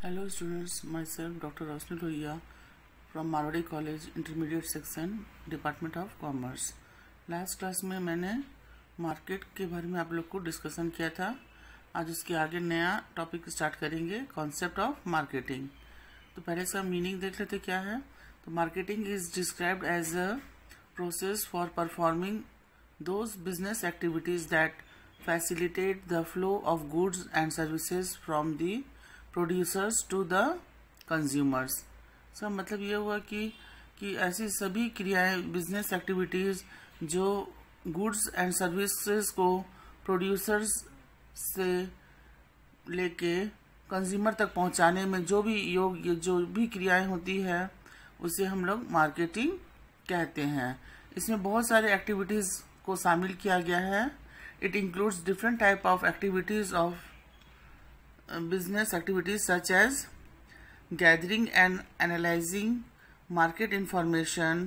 Hello students, myself Dr. Rosni Lohiya from Marwari College Intermediate Section Department of Commerce। Last class में मैंने market के बारे में आप लोग को डिस्कशन किया था। आज उसके आगे नया टॉपिक स्टार्ट करेंगे, कॉन्सेप्ट ऑफ मार्केटिंग। तो पहले इसका मीनिंग देख लेते क्या है। तो marketing is described as a process for performing those business activities that facilitate the flow of goods and services from the producers to the consumers। सब मतलब ये हुआ कि ऐसी सभी क्रियाएं, बिजनेस एक्टिविटीज जो गुड्स एंड सर्विसेज को प्रोड्यूसर्स से लेके कंज्यूमर तक पहुंचाने में जो भी क्रियाएं होती है उसे हम लोग मार्केटिंग कहते हैं। इसमें बहुत सारे एक्टिविटीज को शामिल किया गया है। It includes different type of activities of business activities such as gathering and analyzing market information,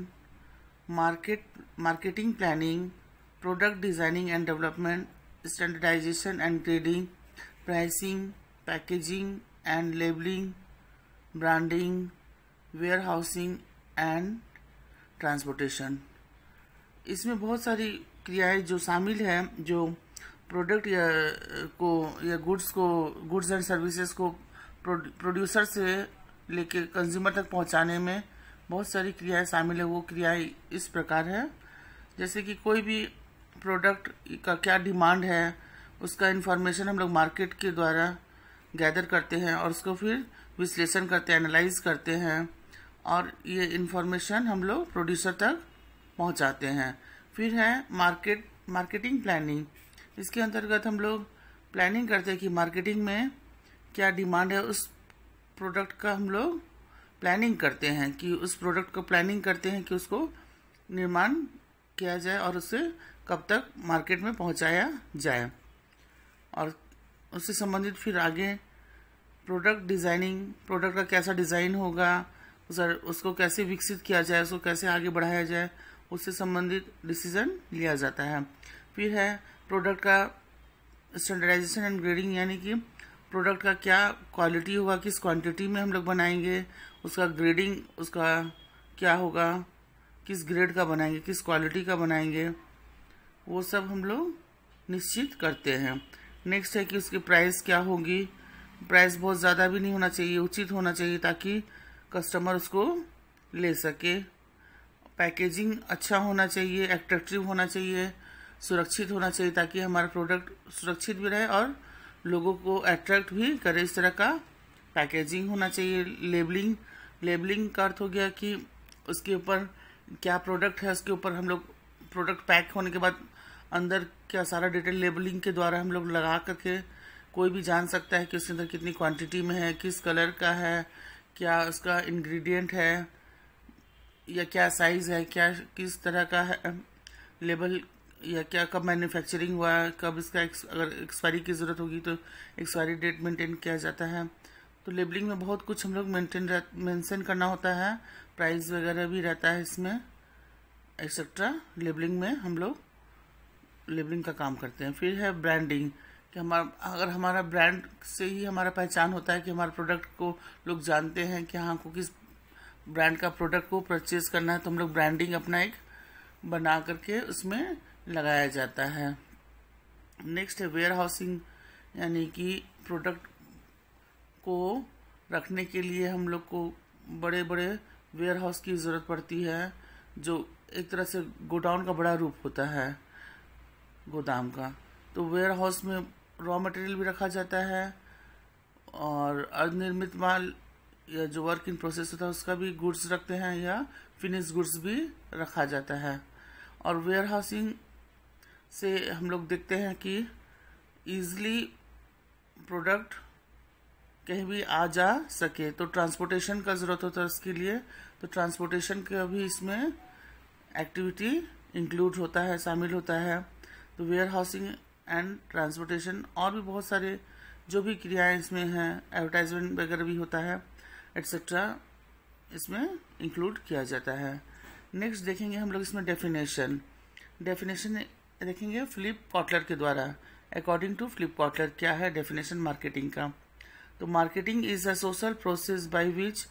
marketing planning, product designing and development, standardization and grading, pricing, packaging and labeling, branding, warehousing and transportation। इसमें बहुत सारी क्रियाएं जो शामिल है, जो product या goods and services को प्रोड्यूसर से लेके कंज्यूमर तक पहुंचाने में बहुत सारी क्रियाएं शामिल है। वो क्रियाएं इस प्रकार है, जैसे कि कोई भी प्रोडक्ट का क्या डिमांड है उसका इंफॉर्मेशन हम लोग मार्केट के द्वारा गैदर करते हैं और उसको फिर विश्लेषण करते हैं, एनालाइज करते हैं और ये इंफॉर्मेशन हम लोग प्रोड्यूसर तक पहुंचाते हैं। फिर है मार्केटिंग प्लानिंग। इसके अंतर्गत हम लोग प्लानिंग करते हैं कि मार्केटिंग में क्या डिमांड है, उस प्रोडक्ट का हम लोग प्लानिंग करते हैं कि उस प्रोडक्ट को प्लानिंग करते हैं कि उसको निर्माण किया जाए और उसे कब तक मार्केट में पहुंचाया जाए। और उससे संबंधित फिर आगे प्रोडक्ट डिजाइनिंग, प्रोडक्ट का कैसा डिज़ाइन होगा, उसको कैसे विकसित किया जाए, उसको कैसे आगे बढ़ाया जाए, उससे संबंधित डिसीजन लिया जाता है। फिर है प्रोडक्ट का स्टैंडर्डाइजेशन एंड ग्रेडिंग, यानी कि प्रोडक्ट का क्या क्वालिटी होगा, किस क्वांटिटी में हम लोग बनाएंगे, उसका ग्रेडिंग उसका क्या होगा, किस ग्रेड का बनाएंगे, किस क्वालिटी का बनाएंगे, वो सब हम लोग निश्चित करते हैं। नेक्स्ट है कि उसकी प्राइस क्या होगी। प्राइस बहुत ज़्यादा भी नहीं होना चाहिए, उचित होना चाहिए ताकि कस्टमर उसको ले सके। पैकेजिंग अच्छा होना चाहिए, एट्रैक्टिव होना चाहिए, सुरक्षित होना चाहिए ताकि हमारा प्रोडक्ट सुरक्षित भी रहे और लोगों को अट्रैक्ट भी करे। इस तरह का पैकेजिंग होना चाहिए। लेबलिंग का अर्थ हो गया कि उसके ऊपर क्या प्रोडक्ट है, उसके ऊपर हम लोग प्रोडक्ट पैक होने के बाद अंदर क्या सारा डिटेल लेबलिंग के द्वारा हम लोग लगा करके कोई भी जान सकता है कि उसके अंदर कितनी क्वांटिटी में है, किस कलर का है, क्या उसका इंग्रेडिएंट है या क्या साइज है, क्या किस तरह का है लेबल, या क्या कब मैन्युफैक्चरिंग हुआ है, कब इसका अगर एक्सपायरी की ज़रूरत होगी तो एक्सपायरी डेट मेंटेन किया जाता है। तो लेबलिंग में बहुत कुछ हम लोग मेंशन करना होता है, प्राइस वगैरह भी रहता है इसमें, एक्सेट्रा। लेबलिंग में हम लोग लेबलिंग का काम करते हैं। फिर है ब्रांडिंग, कि अगर हमारा ब्रांड से ही हमारा पहचान होता है कि हमारे प्रोडक्ट को लोग जानते हैं कि हाँ को किस ब्रांड का प्रोडक्ट को परचेज करना है, तो हम लोग ब्रांडिंग अपना एक बना करके उसमें लगाया जाता है। नेक्स्ट है वेयर हाउसिंग, यानी कि प्रोडक्ट को रखने के लिए हम लोग को बड़े बड़े वेयर हाउस की ज़रूरत पड़ती है, जो एक तरह से गोडाउन का बड़ा रूप होता है, गोदाम का। तो वेयर हाउस में रॉ मटेरियल भी रखा जाता है और अर्धनिर्मित माल या जो वर्क इन प्रोसेस होता है उसका भी गुड्स रखते हैं, या फिनिश गुड्स भी रखा जाता है। और वेयर हाउसिंग से हम लोग देखते हैं कि ईजिली प्रोडक्ट कहीं भी आ जा सके, तो ट्रांसपोर्टेशन का ज़रूरत होता है उसके लिए। तो ट्रांसपोर्टेशन का भी इसमें एक्टिविटी इंक्लूड होता है, शामिल होता है। तो वेयर हाउसिंग एंड ट्रांसपोर्टेशन और भी बहुत सारे जो भी क्रियाएं इसमें हैं, एडवर्टाइजमेंट वगैरह भी होता है, एट्सेट्रा, इसमें इंक्लूड किया जाता है। नेक्स्ट देखेंगे हम लोग इसमें डेफिनेशन देखेंगे फिलिप कॉटलर के द्वारा। अकॉर्डिंग टू फिलिप कॉटलर क्या है डेफिनेशन मार्केटिंग का। तो marketing is a social process by which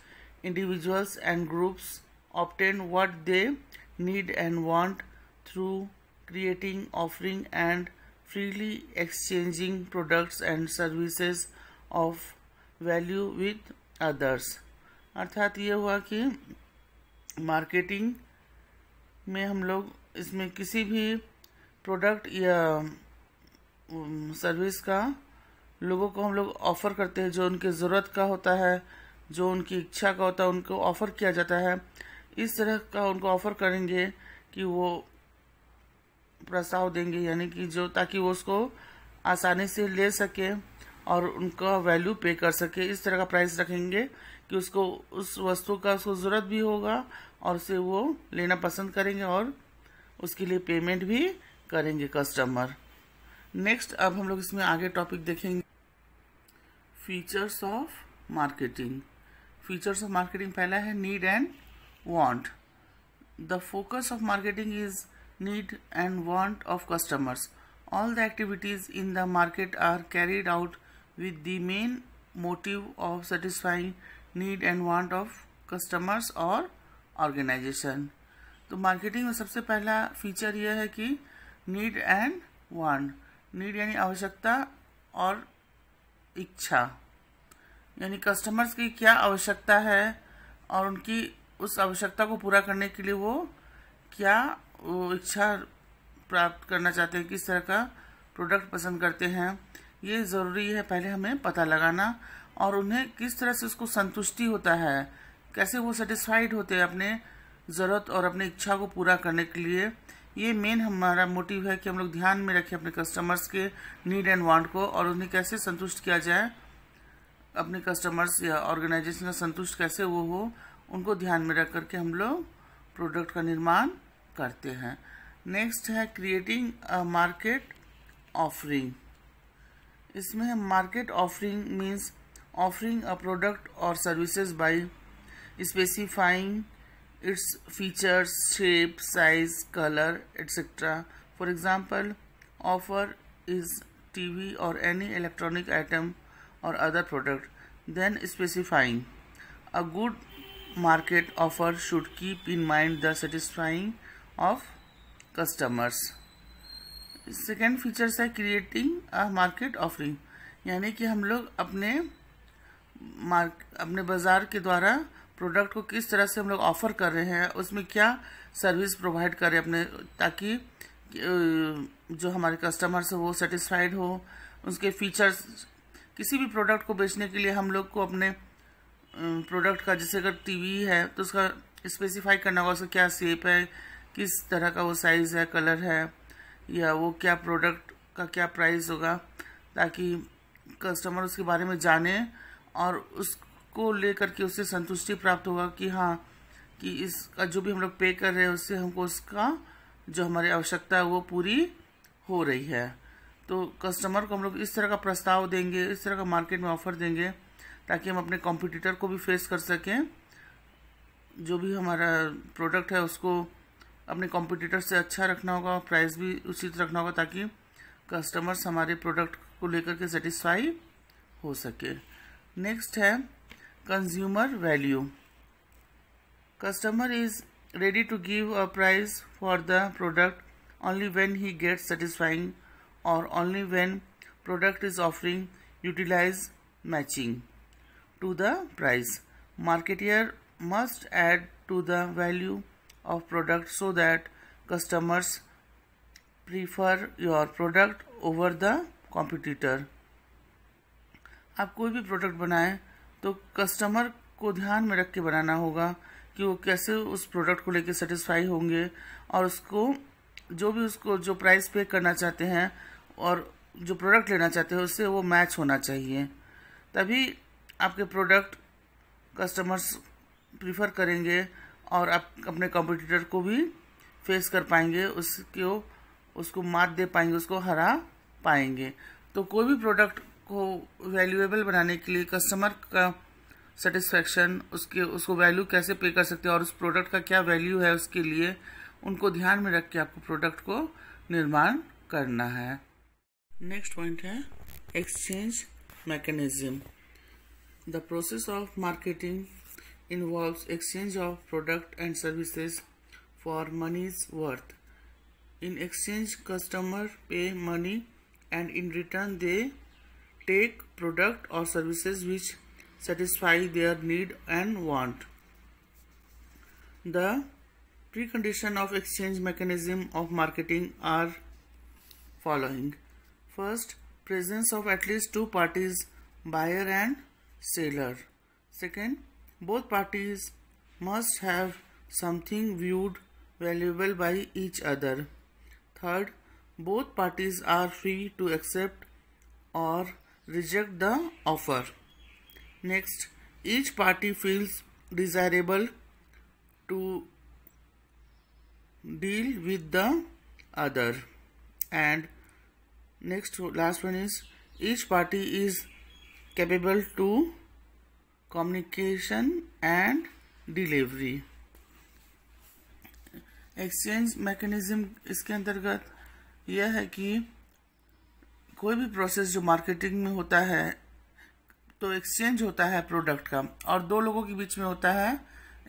individuals and groups obtain what they need and want through creating, offering and freely exchanging products and services of value with others. अर्थात ये हुआ कि marketing में हम लोग इसमें किसी भी प्रोडक्ट या सर्विस का लोगों को हम लोग ऑफ़र करते हैं, जो उनके ज़रूरत का होता है, जो उनकी इच्छा का होता है, उनको ऑफ़र किया जाता है। इस तरह का उनको ऑफ़र करेंगे कि वो प्रस्ताव देंगे, यानी कि जो ताकि वो उसको आसानी से ले सके और उनका वैल्यू पे कर सके। इस तरह का प्राइस रखेंगे कि उसको उस वस्तु का उसको ज़रूरत भी होगा और उसे वो लेना पसंद करेंगे और उसके लिए पेमेंट भी करेंगे कस्टमर। नेक्स्ट अब हम लोग इसमें आगे टॉपिक देखेंगे features of marketing. Features of marketing पहला है need and want. The focus of marketing is need and want of customers. All the activities in the market are carried out with the main motive of satisfying need and want of customers और organization। तो marketing में सबसे पहला feature यह है कि need and want. Need यानी आवश्यकता और इच्छा, यानी कस्टमर्स की क्या आवश्यकता है और उनकी उस आवश्यकता को पूरा करने के लिए वो क्या इच्छा प्राप्त करना चाहते हैं, किस तरह का प्रोडक्ट पसंद करते हैं, ये ज़रूरी है पहले हमें पता लगाना। और उन्हें किस तरह से उसको संतुष्टि होता है, कैसे वो सेटिस्फाइड होते हैं अपने ज़रूरत और अपनी इच्छा को पूरा करने के लिए। ये मेन हमारा मोटिव है कि हम लोग ध्यान में रखें अपने कस्टमर्स के नीड एंड वांट को और उन्हें कैसे संतुष्ट किया जाए, अपने कस्टमर्स या ऑर्गेनाइजेशन का संतुष्ट कैसे वो हो, उनको ध्यान में रख करके हम लोग प्रोडक्ट का निर्माण करते हैं। नेक्स्ट है क्रिएटिंग अ मार्केट ऑफरिंग। इसमें है market offering means offering a product और services by specifying its features, shape, size, colour etcetera. For example, offer is TV और एनी इलेक्ट्रॉनिक आइटम और other product, then specifying a good market offer should keep in mind the satisfying of customers. Second features है creating a market offering, यानी कि हम लोग अपने बाज़ार के द्वारा प्रोडक्ट को किस तरह से हम लोग ऑफ़र कर रहे हैं, उसमें क्या सर्विस प्रोवाइड करें अपने, ताकि जो हमारे कस्टमर्स है वो सेटिस्फाइड हो। उसके फीचर्स, किसी भी प्रोडक्ट को बेचने के लिए हम लोग को अपने प्रोडक्ट का, जैसे अगर टीवी है तो उसका स्पेसिफाई करना होगा, उसका क्या शेप है, किस तरह का वो साइज़ है, कलर है, या वो क्या प्रोडक्ट का क्या प्राइस होगा, ताकि कस्टमर उसके बारे में जाने और उसको लेकर के उससे संतुष्टि प्राप्त होगा कि हाँ, कि इसका जो भी हम लोग पे कर रहे हैं उससे हमको उसका जो हमारी आवश्यकता है वो पूरी हो रही है। तो कस्टमर को हम लोग इस तरह का प्रस्ताव देंगे, इस तरह का मार्केट में ऑफर देंगे ताकि हम अपने कॉम्पिटिटर को भी फेस कर सकें। जो भी हमारा प्रोडक्ट है उसको अपने कॉम्पिटिटर से अच्छा रखना होगा, प्राइस भी उचित रखना होगा ताकि कस्टमर्स हमारे प्रोडक्ट को लेकर के सेटिस्फाई हो सके। नेक्स्ट है consumer value. Customer is ready to give a price for the product only when he gets satisfying or only when product is offering utilize matching to the price. Marketeer must add to the value of product so that customers prefer your product over the competitor. आप कोई भी product बनाएं तो customer को ध्यान में रख के बनाना होगा कि वो कैसे उस प्रोडक्ट को लेके सेटिस्फाई होंगे और उसको जो प्राइस पे करना चाहते हैं और जो प्रोडक्ट लेना चाहते हैं उससे वो मैच होना चाहिए। तभी आपके प्रोडक्ट कस्टमर्स प्रीफर करेंगे और आप अपने कॉम्पिटिटर को भी फेस कर पाएंगे, उसको मात दे पाएंगे, उसको हरा पाएंगे। तो कोई भी प्रोडक्ट को वैल्यूएबल बनाने के लिए कस्टमर का सेटिस्फैक्शन, उसको वैल्यू कैसे पे कर सकते हैं और उस प्रोडक्ट का क्या वैल्यू है उसके लिए, उनको ध्यान में रख के आपको प्रोडक्ट को निर्माण करना है। नेक्स्ट पॉइंट है exchange mechanism. The process of marketing involves exchange of product and services for money's worth. In exchange, customers pay money and in return they take product or services which satisfy their need and want. The precondition of exchange mechanism of marketing are following. First, presence of at least two parties, buyer and seller. Second, both parties must have something viewed valuable by each other. Third, both parties are free to accept or reject the offer. Next, each party feels desirable to deal with the other. And next, last one is each party is capable to communication and delivery. Exchange mechanism इसके अंतर्गत यह है कि कोई भी process जो marketing में होता है तो एक्सचेंज होता है प्रोडक्ट का और दो लोगों के बीच में होता है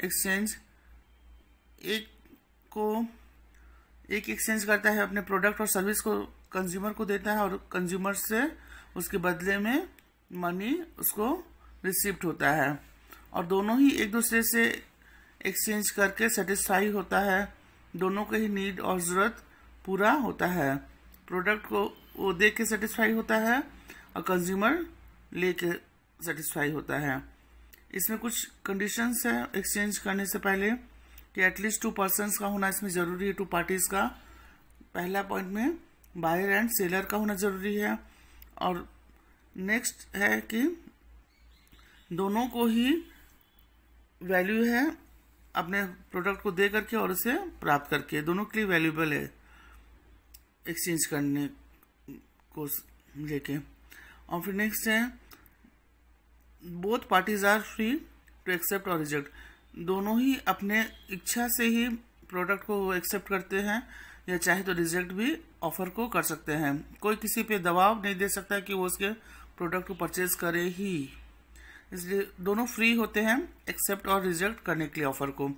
एक्सचेंज। एक एक्सचेंज करता है अपने प्रोडक्ट और सर्विस को कंज्यूमर को देता है और कंज्यूमर से उसके बदले में मनी उसको रिसीव्ड होता है और दोनों ही एक दूसरे से एक्सचेंज करके सेटिस्फाई होता है, दोनों का ही नीड और ज़रूरत पूरा होता है। प्रोडक्ट को वो दे के सेटिस्फाई होता है और कंज्यूमर ले के सेटिस्फाई होता है। इसमें कुछ कंडीशंस है एक्सचेंज करने से पहले कि एटलीस्ट टू पर्सन्स का होना इसमें ज़रूरी है, टू पार्टीज़ का। पहला पॉइंट में बायर एंड सेलर का होना ज़रूरी है और नेक्स्ट है कि दोनों को ही वैल्यू है अपने प्रोडक्ट को दे करके और उसे प्राप्त करके, दोनों के लिए वैल्यूबल है एक्सचेंज करने को लेके। और फिर नेक्स्ट है both parties are free to accept और रिजेक्ट, दोनों ही अपने इच्छा से ही प्रोडक्ट को एक्सेप्ट करते हैं या चाहे तो रिजेक्ट भी ऑफर को कर सकते हैं। कोई किसी पे दबाव नहीं दे सकता कि वो उसके प्रोडक्ट को परचेज करे ही, इसलिए दोनों फ्री होते हैं एक्सेप्ट और रिजेक्ट करने के लिए ऑफर को।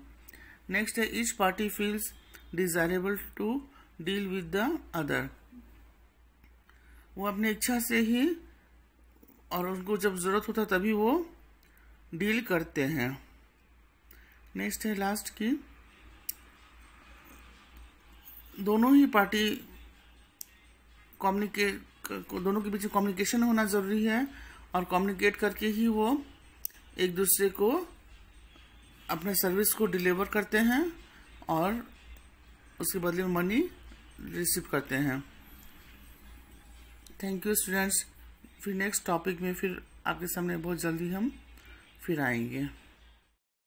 नेक्स्ट है each party feels desirable to deal with the other, वो अपनी इच्छा से ही और उनको जब जरूरत होता तभी वो डील करते हैं। नेक्स्ट है लास्ट की दोनों ही पार्टी दोनों के बीच कम्युनिकेशन होना जरूरी है और कम्युनिकेट करके ही वो एक दूसरे को अपने सर्विस को डिलीवर करते हैं और उसके बदले में मनी रिसीव करते हैं। Thank you students. फिर नेक्स्ट टॉपिक में फिर आपके सामने बहुत जल्दी हम फिर आएंगे।